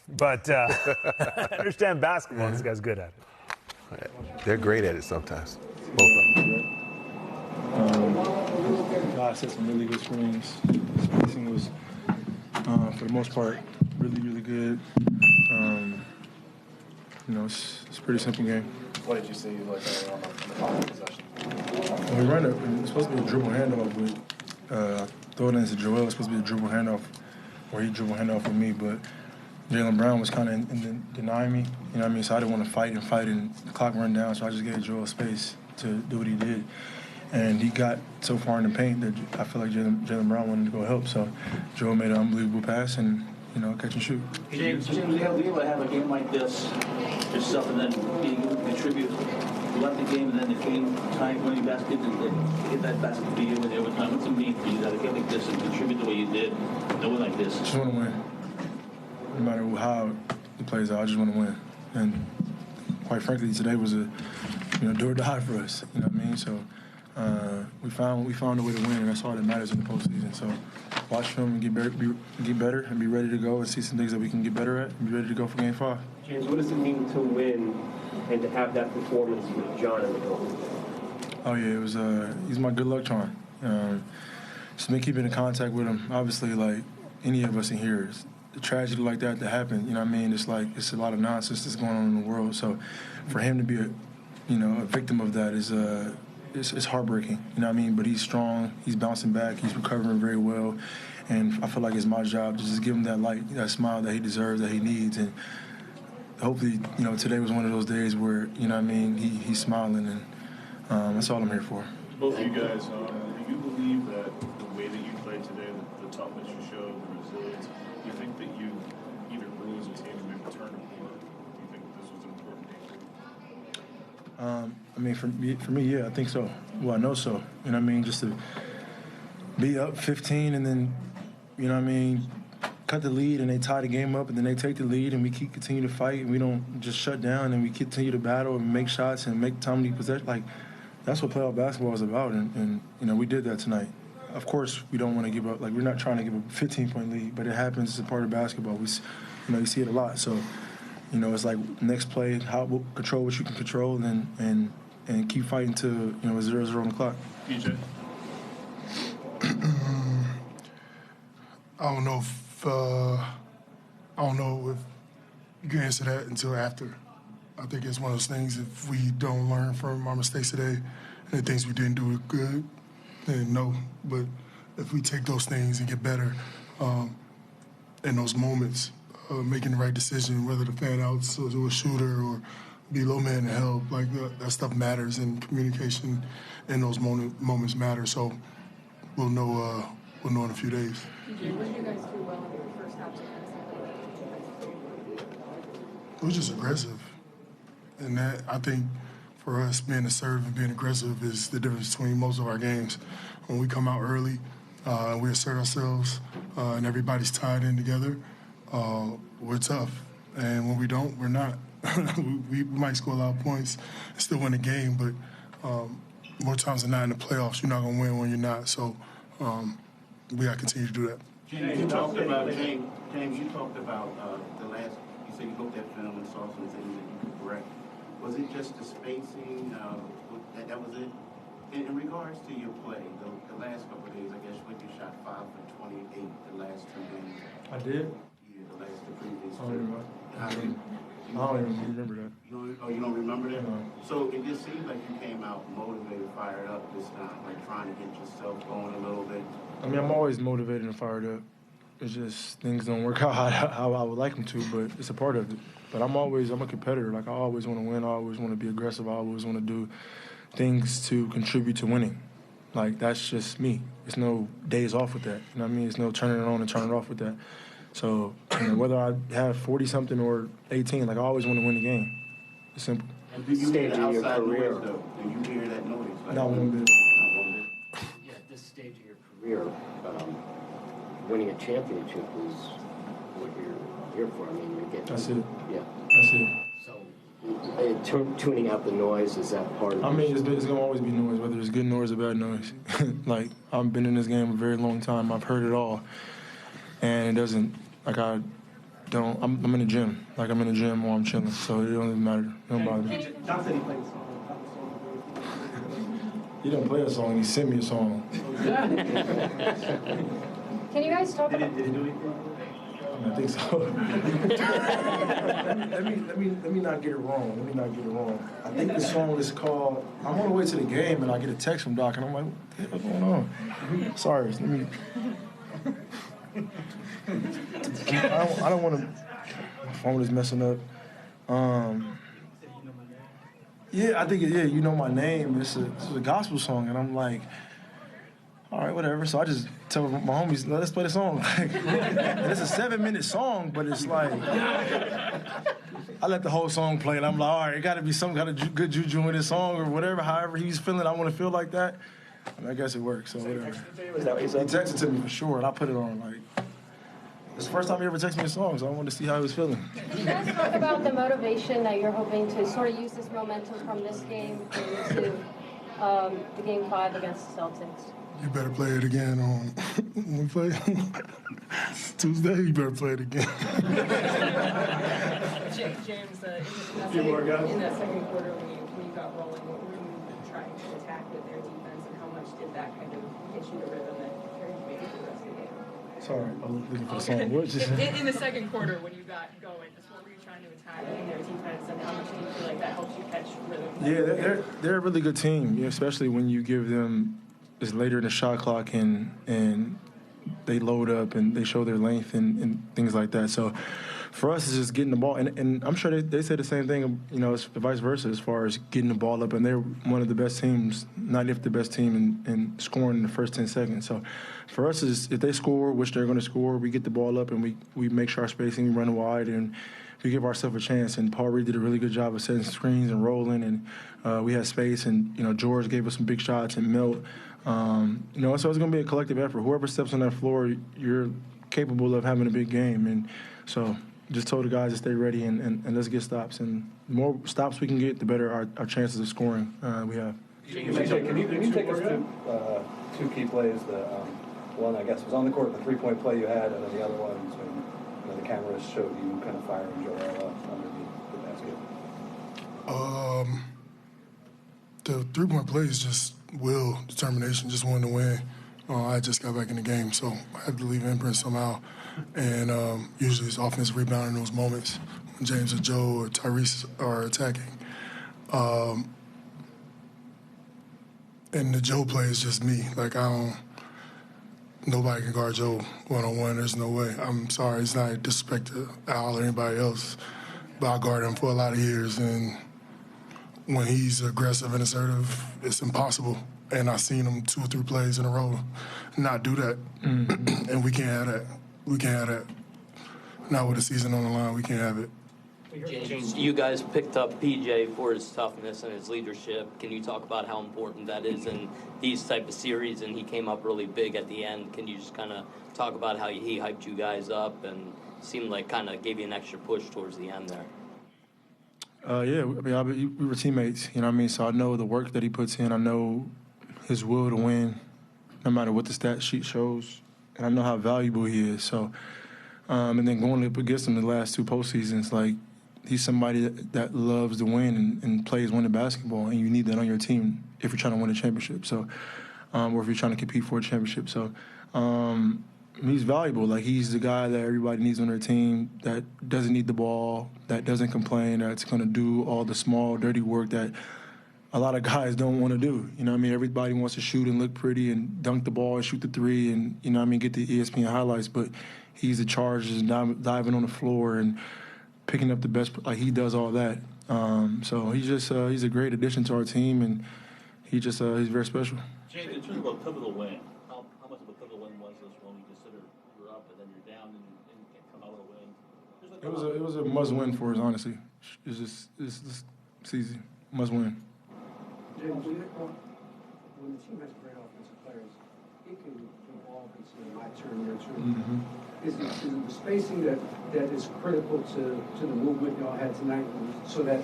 But I understand basketball. This guy's good at it. They're great at it sometimes, both of them. God set some really good screens. Spacing was, for the most part, really, really good. It's a pretty simple game. What did you see like on the final possession? When we ran it, it's supposed to be a dribble handoff, but throw it into Joel. It's supposed to be a dribble handoff, or he dribble handoff with me, but Jaylen Brown was kind of denying me. You know what I mean? So I didn't want to fight, and the clock run down, so I just gave Joel space to do what he did. And he got so far in the paint that I feel like Jaylen Brown wanted to go help. So Joel made an unbelievable pass and, catch and shoot. James, are you able to have a game like this yourself and then being able to contribute throughout the game and then the game time winning basket and get that basket to be able to overtime? What's it mean for you to get like this and contribute the way you did, doing like this? Just want to win. No matter how it plays out, I just want to win. And quite frankly, today was a do or die for us. You know what I mean? So we found a way to win, and that's all that matters in the postseason. So watch film and get better, and be ready to go and see some things that we can get better at, and be ready to go for Game 5. James, what does it mean to win and to have that performance with John in the goal? Oh yeah, it was. He's my good luck charm. Just been keeping in contact with him. Obviously, like any of us in here, a tragedy like that to happen. You know what I mean? It's like it's a lot of nonsense that's going on in the world. So for him to be a victim of that is it's heartbreaking. You know what I mean? But he's strong. He's bouncing back. He's recovering very well. And I feel like it's my job to just give him that light, that smile that he deserves, that he needs. And hopefully, today was one of those days where, you know what I mean, he's smiling, and that's all I'm here for. Both of you guys, do you believe that the way that you played today, the toughness you showed, the resilience, do you think that you either grew as a team and maybe turned a corner? Do you think this was an important game for you? For me, yeah, I think so. Well, I know so. You know what I mean? Just to be up 15 and then, you know what I mean, cut the lead and they tie the game up and then they take the lead and we continue to fight and we don't just shut down and we continue to battle and make shots and make timely possession. Like, that's what playoff basketball is about, and we did that tonight. Of course, we don't want to give up. Like, we're not trying to give a 15-point lead, but it happens. It's a part of basketball. You see it a lot. So, it's like next play, we'll control what you can control, and keep fighting to 0-0 on the clock. DJ. I don't know if you can answer that until after. I think it's one of those things, if we don't learn from our mistakes today and the things we didn't do good, then no. But if we take those things and get better in those moments, making the right decision, whether to fan out to a shooter or be low man to help, like that stuff matters, and communication in those moments matter. So we'll know in a few days. DJ, what did you guys do well in the first half? It was just aggressive. And that, I think, for us, being assertive and being aggressive is the difference between most of our games. When we come out early, we assert ourselves, and everybody's tied in together, we're tough. And when we don't, we're not. we might score a lot of points and still win the game, but more times than not in the playoffs, you're not going to win when you're not. So we got to continue to do that. James, you talked about the last. You said you looked at film and saw some things that you could correct. Was it just the spacing? That was it. In regards to your play, the last couple of days, I guess when you shot 5 for 28 the last 2 games. I did. Yeah, the previous. I don't even remember that. You don't remember that? No. So it just seems like you came out motivated, fired up this time, like trying to get yourself going a little bit. I mean, I'm always motivated and fired up. It's just things don't work out how I would like them to, but it's a part of it. But I'm a competitor. Like, I always want to win. I always want to be aggressive. I always want to do things to contribute to winning. Like, that's just me. There's no days off with that. You know what I mean? There's no turning it on and turning it off with that. So, whether I have 40-something or 18, like, I always want to win the game. It's simple. And do you hear the outside noise, though? Do you hear that noise? Not one bit. Yeah, at this stage of your career, winning a championship is what you're here for. I mean, you're getting... That's it. Yeah. That's it. So, tuning out the noise, is that part of it? I mean, it's going to always be noise, whether it's good noise or bad noise. Like, I've been in this game a very long time. I've heard it all. And it doesn't... Like, don't. I'm in the gym. Like, I'm in the gym or I'm chilling, so it don't even matter. It don't bother me. John said he played the song. He didn't play a song. He sent me a song. Can you guys talk about? Did he do anything? I think so. let me not get it wrong. I think the song is called. I'm on the way to the game and I get a text from Doc and I'm like, what the hell's going on? Sorry. Let me. I don't want to. My phone is messing up. Yeah, I think you know my name. It's a gospel song, and I'm like, all right, whatever. So I just tell my homies, let's play the song. And it's a 7-minute song, but it's like I let the whole song play, and I'm like, all right, it got to be some kind of good juju in this song or whatever. However he's feeling, I want to feel like that. And I guess it works. So whatever. He texted to me for sure, and I put it on like. It's the first time he ever texted me a song, so I wanted to see how he was feeling. Can you guys talk about the motivation that you're hoping to sort of use this momentum from this game into the Game 5 against the Celtics? You better play it again on when we play Tuesday. You better play it again. James, in that second quarter when you got rolling, what were you trying to attack with their defense, and how much did that kind of get you the rhythm that carried you maybe for the rest of the game? Sorry, I was looking for the song. What just... in the second quarter when you got going, just what were you trying to attack in their defense, and how much do you feel like that helps you catch rhythm? Yeah, they're a really good team, especially when you give them it's later in the shot clock and they load up and they show their length and things like that. So for us, it's just getting the ball. And I'm sure they say the same thing, it's vice versa as far as getting the ball up. And they're one of the best teams, not if the best team in scoring in the first 10 seconds. So for us, is if they score, which they're going to score, we get the ball up and we make sure our spacing, we run wide, and we give ourselves a chance. And Paul Reed did a really good job of setting screens and rolling, and we had space. And, George gave us some big shots and Milt. So it's going to be a collective effort. Whoever steps on that floor, you're capable of having a big game. And so just told the guys to stay ready and let's get stops. And the more stops we can get, the better our chances of scoring we have. Can you take us to two key plays? One, I guess, was on the court, the three-point play you had, and then the other one was when the cameras showed you kind of firing Joel under the basket. The three-point play is just will, determination, just wanting to win. I just got back in the game, so I had to leave an imprint somehow. And usually it's offensive rebound in those moments when James or Joe or Tyrese are attacking. And the Joe play is just me. Nobody can guard Joe one-on-one. There's no way. I'm sorry. It's not a disrespect to Al or anybody else, but I guarded him for a lot of years, and when he's aggressive and assertive, it's impossible. And I've seen him 2 or 3 plays in a row not do that. Mm-hmm. And we can't have that. We can't have that. Not with the season on the line, we can't have it. James, you guys picked up PJ for his toughness and his leadership. Can you talk about how important that is in these type of series? And he came up really big at the end. Can you just kind of talk about how he hyped you guys up and seemed like kind of gave you an extra push towards the end there? We were teammates, so I know the work that he puts in. I know his will to win, no matter what the stat sheet shows, and I know how valuable he is. So, and then going up against him the last 2 postseasons, he's somebody that loves to win and plays winning basketball, and you need that on your team if you're trying to win a championship. So, or if you're trying to compete for a championship. So, he's valuable. He's the guy that everybody needs on their team that doesn't need the ball, that doesn't complain, that's going to do all the small, dirty work that a lot of guys don't want to do. Everybody wants to shoot and look pretty and dunk the ball and shoot the three and, get the ESPN highlights. But he's in charge of diving on the floor and picking up the best. He does all that. So he's a great addition to our team, and he's very special. James, in terms of a pivotal win, how much of a pivotal win was this when you consider you're up and then you're down and come out with a win? It was a must-win for us, honestly. It's easy. Must-win. James, when the team has great offensive players, it can evolve into my turn, your turn. Mm-hmm. Is it the spacing that is critical to the movement y'all had tonight, so that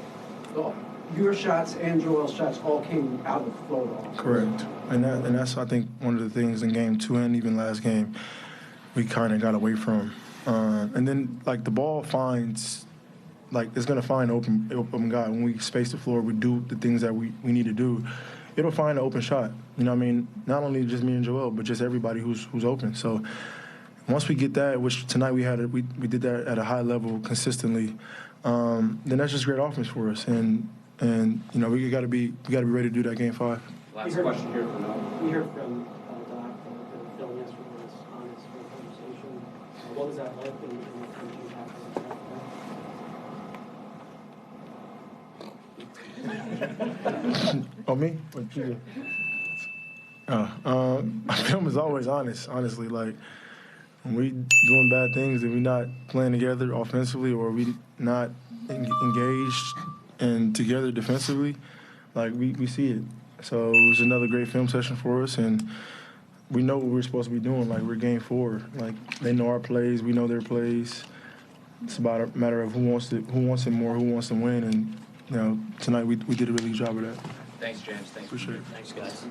your shots and Joel's shots all came out of the flow? Correct. And that's, I think, one of the things in Game 2 and even last game we kind of got away from. And then, like, the ball finds, like, it's going to find open guy. When we space the floor, we do the things that we need to do, it'll find an open shot. You know what I mean? Not only just me and Joel, but just everybody who's open. So once we get that, which tonight we did that at a high level consistently, then that's just great offense for us. And you know, we got to be ready to do that game 5. Last question here from We heard from Doc, the film yesterday was honest for the conversation. What was that like, and what did you have Oh, me? What you do? Film is always honest, honestly. Like, when we doing bad things and we not playing together offensively, or we not engaged and together defensively, like, we see it. So it was another great film session for us, and we know what we're supposed to be doing. Like, we're game 4. Like, they know our plays, we know their plays. It's about a matter of who wants it more, who wants to win, and you know, tonight we did a really good job of that. Thanks, James. Thanks. For sure. Thanks, guys.